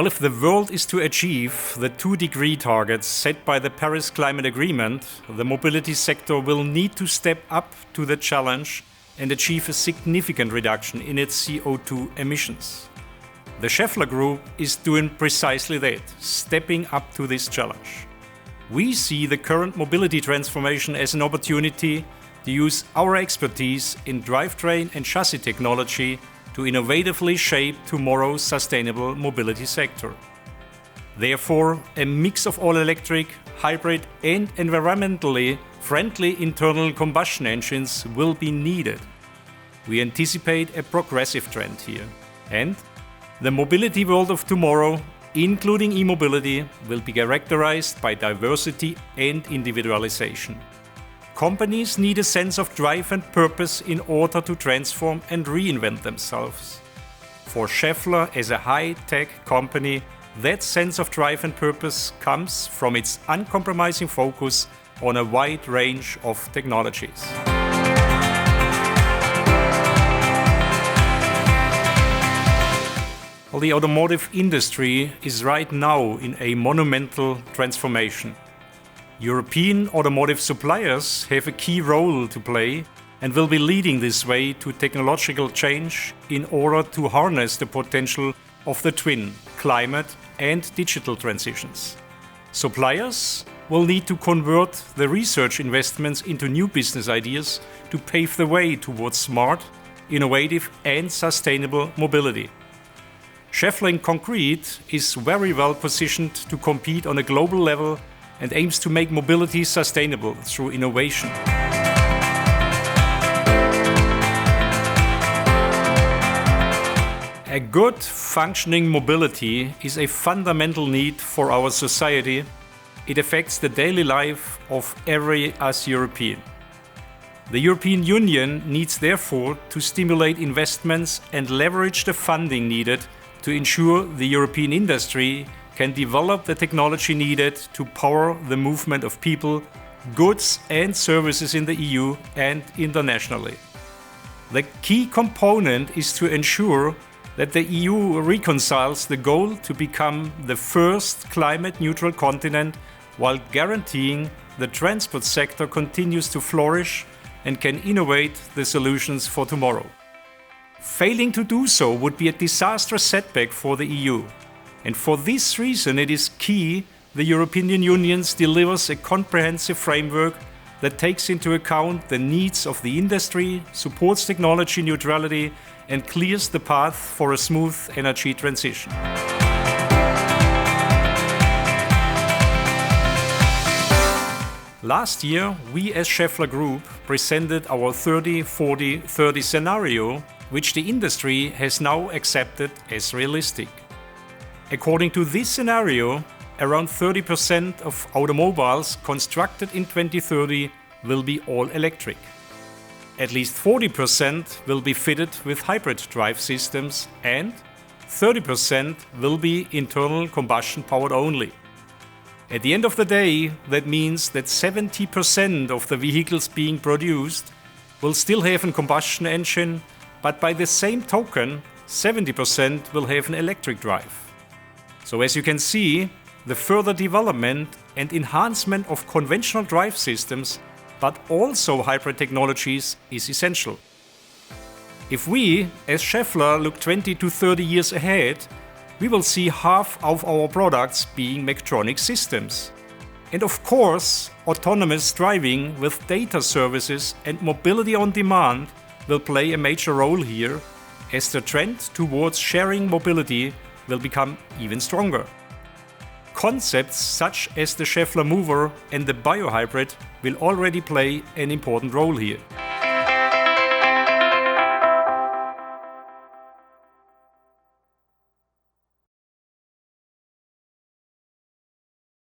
Well, if the world is to achieve the 2-degree targets set by the Paris Climate Agreement, the mobility sector will need to step up to the challenge and achieve a significant reduction in its CO2 emissions. The Schaeffler Group is doing precisely that, stepping up to this challenge. We see the current mobility transformation as an opportunity to use our expertise in drivetrain and chassis technology to innovatively shape tomorrow's sustainable mobility sector. Therefore, a mix of all-electric, hybrid and environmentally friendly internal combustion engines will be needed. We anticipate a progressive trend here. And the mobility world of tomorrow, including e-mobility, will be characterized by diversity and individualization. Companies need a sense of drive and purpose in order to transform and reinvent themselves. For Schaeffler as a high-tech company, that sense of drive and purpose comes from its uncompromising focus on a wide range of technologies. Well, the automotive industry is right now in a monumental transformation. European automotive suppliers have a key role to play and will be leading this way to technological change in order to harness the potential of the twin, climate and digital transitions. Suppliers will need to convert the research investments into new business ideas to pave the way towards smart, innovative and sustainable mobility. Schaeffler in concrete is very well positioned to compete on a global level and aims to make mobility sustainable through innovation. A good functioning mobility is a fundamental need for our society. It affects the daily life of every us European. The European Union needs therefore to stimulate investments and leverage the funding needed to ensure the European industry can develop the technology needed to power the movement of people, goods and services in the EU and internationally. The key component is to ensure that the EU reconciles the goal to become the first climate-neutral continent while guaranteeing the transport sector continues to flourish and can innovate the solutions for tomorrow. Failing to do so would be a disastrous setback for the EU. And for this reason, it is key the European Union delivers a comprehensive framework that takes into account the needs of the industry, supports technology neutrality, and clears the path for a smooth energy transition. Last year, we as Schaeffler Group presented our 30-40-30 scenario, which the industry has now accepted as realistic. According to this scenario, around 30% of automobiles constructed in 2030 will be all electric. At least 40% will be fitted with hybrid drive systems and 30% will be internal combustion powered only. At the end of the day, that means that 70% of the vehicles being produced will still have a combustion engine, but by the same token, 70% will have an electric drive. So as you can see, the further development and enhancement of conventional drive systems, but also hybrid technologies, is essential. If we, as Schaeffler, look 20 to 30 years ahead, we will see half of our products being mechatronic systems. And of course, autonomous driving with data services and mobility on demand will play a major role here, as the trend towards sharing mobility will become even stronger. Concepts such as the Schaeffler Mover and the biohybrid will already play an important role here.